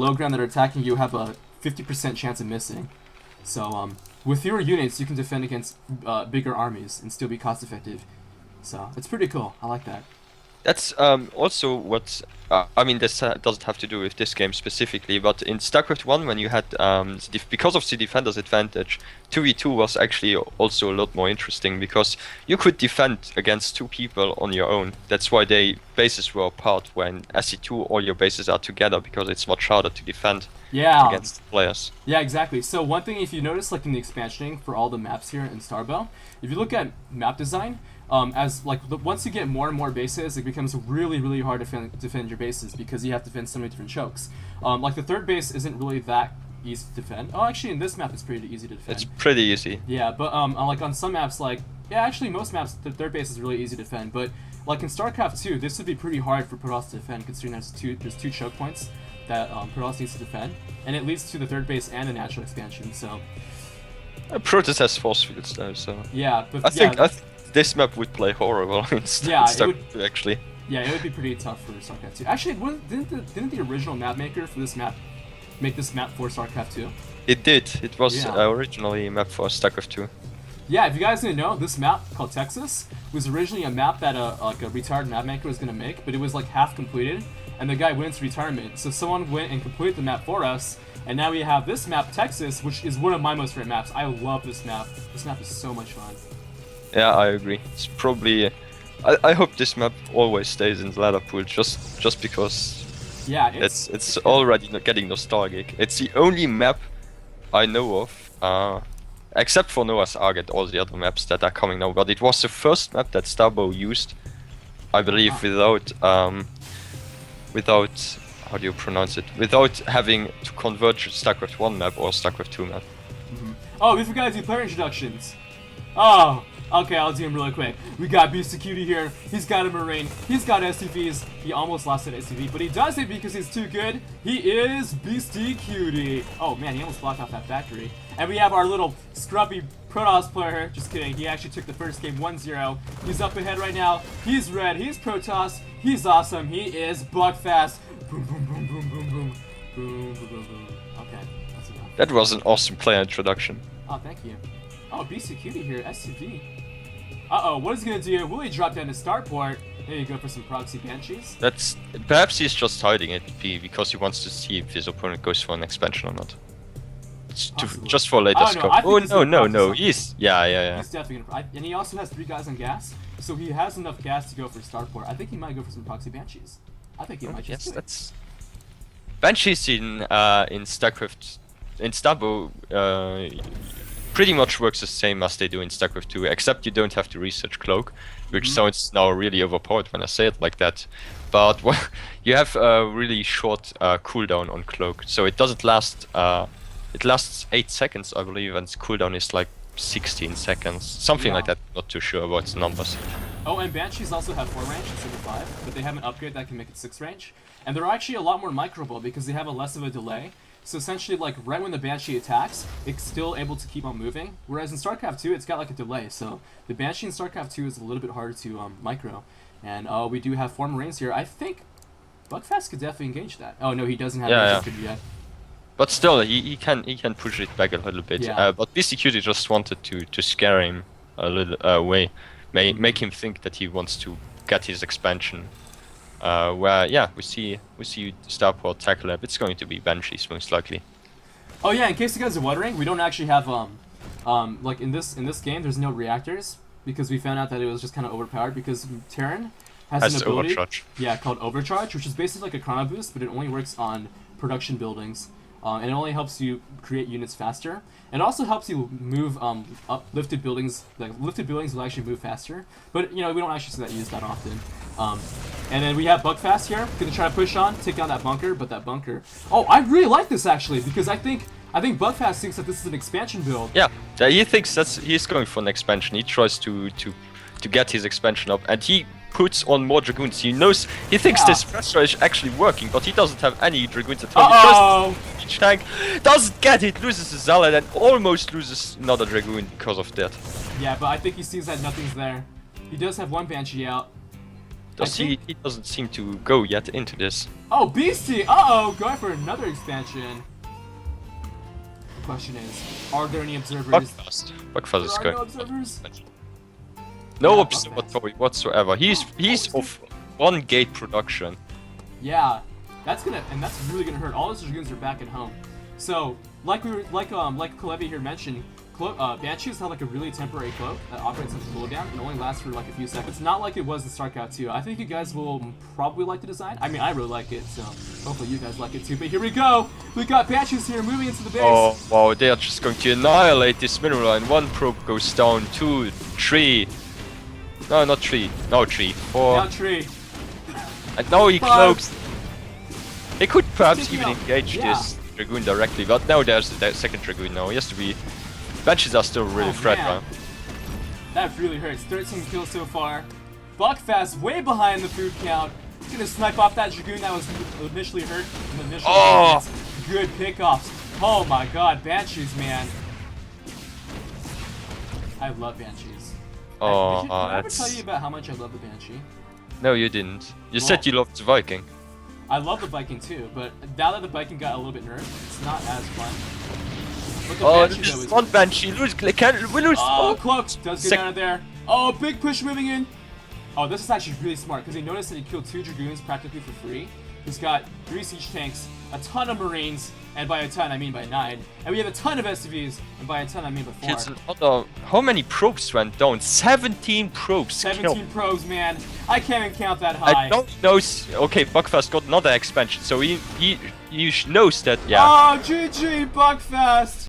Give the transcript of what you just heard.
low ground that are attacking you have a 50% chance of missing. So with fewer units, you can defend against bigger armies and still be cost effective. So it's pretty cool. I like that. That's also what I mean. This doesn't have to do with this game specifically, but in StarCraft 1, when you had because of the defender's advantage, 2v2 was actually also a lot more interesting because you could defend against two people on your own. That's why bases were apart. When SC2, all your bases are together because it's much harder to defend against players. Yeah, exactly. So one thing, if you notice, like in the expansioning for all the maps here in Starbow, if you look at map design. Once you get more and more bases, it becomes really hard to defend your bases because you have to defend so many different chokes. Like the third base isn't really that easy to defend. Oh, actually in this map it's pretty easy to defend. It's pretty easy. Yeah, but like on some maps, actually most maps the third base is really easy to defend. But like in StarCraft 2, this would be pretty hard for Protoss to defend considering there's two choke points that Protoss needs to defend, and it leads to the third base and a natural expansion. So Protoss has force fields though, so yeah, but I think this map would play horrible in StarCraft 2, actually. Yeah, it would be pretty tough for StarCraft 2. Actually, didn't the original map maker for this map make this map for StarCraft 2? It did. It was originally a map for StarCraft 2. Yeah, if you guys didn't know, this map called Texas was originally a map that like a retired map maker was gonna make, but it was like half completed, and the guy went into retirement. So someone went and completed the map for us, and now we have this map, Texas, which is one of my most favorite maps. I love this map. This map is so much fun. Yeah, I agree. It's probably. I hope this map always stays in the ladder pool, just because. Yeah, it's already getting nostalgic. It's the only map I know of, except for Noah's Ark and all the other maps that are coming now. But it was the first map that Starbow used, I believe, without how do you pronounce it? Without having to convert StarCraft 1 map or StarCraft 2 map. Mm-hmm. Oh, we forgot to do player introductions. Oh. Okay, I'll do him really quick. We got Beastyqt here. He's got a Marine. He's got SCVs. He almost lost an SCV, but he does it because he's too good. He is Beastyqt. Oh man, he almost blocked off that factory. And we have our little scruffy Protoss player here. Just kidding. He actually took the first game 1-0. He's up ahead right now. He's red. He's Protoss. He's awesome. He is Buckfast. Boom, boom, boom, boom, boom, boom. Boom, boom, boom, boom. Okay, that's enough. That was an awesome player introduction. Oh, thank you. Oh, Beastyqt here, SCV. Uh-oh, what is he gonna do? Will he drop down to starport? There you go for some proxy banshees. Perhaps he's just hiding it because he wants to see if his opponent goes for an expansion or not. Just for later scope. Oh no, he's yeah. He's definitely gonna, and he also has 3 guys on gas, so he has enough gas to go for starport. I think he might go for some proxy banshees. I think he might just do that's banshees in StarCraft in Starbow pretty much works the same as they do in StarCraft 2, except you don't have to research Cloak, which sounds now really overpowered when I say it like that. But you have a really short cooldown on Cloak, so it doesn't last. It lasts 8 seconds, I believe, and its cooldown is like 16 seconds, something like that. Not too sure about the numbers. Oh, and Banshees also have 4 range instead of 5, but they have an upgrade that can make it 6 range, and they're actually a lot more microable because they have a less of a delay. So essentially, like, right when the Banshee attacks, it's still able to keep on moving. Whereas in StarCraft 2, it's got, like, a delay. So the Banshee in StarCraft 2 is a little bit harder to micro. And we do have 4 Marines here. I think Buckfast could definitely engage that. Oh, no, he doesn't have it yet. But still, he can push it back a little bit. Yeah. But Beastyqt just wanted to scare him a little away. Make him think that he wants to get his expansion. Where we see Starport tackle up. It's going to be Banshees most likely. Oh yeah, in case you guys are wondering, we don't actually have like in this game there's no reactors because we found out that it was just kind of overpowered because Terran has an ability called Overcharge, which is basically like a chrono boost, but it only works on production buildings. And it only helps you create units faster. It also helps you move lifted buildings. Like lifted buildings will actually move faster, but you know we don't actually see that used that often. And then we have Buckfast here, gonna try to push on, take down that bunker, but that bunker. Oh, I really like this actually because I think Buckfast thinks that this is an expansion build. Yeah, he thinks he's going for an expansion. He tries to get his expansion up, and he puts on more Dragoons. He thinks this pressure is actually working, but he doesn't have any Dragoons at all. Each tank doesn't get it, loses a Zealot, and almost loses another Dragoon because of that. Yeah, but I think he sees that nothing's there. He does have 1 Banshee out. He doesn't seem to go yet into this. Oh, Beasty! Uh-oh! Going for another expansion. The question is, are there any observers? Buckfast is going. No observers? No observatory whatsoever. He's of 1 gate production. Yeah, that's really gonna hurt. All his dragoons are back at home. So, like Kalevi here mentioned, Banshees have like a really temporary cloak that operates as a cooldown and only lasts for like a few seconds. Not like it was in StarCraft 2. I think you guys will probably like the design. I mean, I really like it, so hopefully you guys like it too. But here we go! We got Banshees here moving into the base. Oh, wow, they are just going to annihilate this mineral line. 1 probe goes down, 2, 3. No, not 3. No, 3. 4. Down 3. And now he 5. cloaks. They could perhaps even engage this Dragoon directly, but now there's the second Dragoon now. He has to be... Banshees are still really fragile. That really hurts. 13 kills so far. Buckfast way behind the food count. He's gonna snipe off that Dragoon that was initially hurt in the initial moments. Good pickoffs. Oh my god, Banshees, man. I love Banshees. Oh, did I ever tell you about how much I love the Banshee? No, you didn't. You said you loved the Viking. I love the Viking too, but now that the Viking got a little bit nerfed, it's not as fun. This is one Banshee. We lose. Oh, Cloak does get out of there. Oh, big push moving in. Oh, this is actually really smart because he noticed that he killed 2 Dragoons practically for free. He's got 3 siege tanks, a ton of Marines, and by a ton I mean by 9. And we have a ton of SCVs, and by a ton I mean by 4. How many probes went down? 17 probes. 17 probes, man. I can't even count that high. I don't know. Okay, Buckfast got another expansion, so he knows that. Yeah. Oh, GG, Buckfast.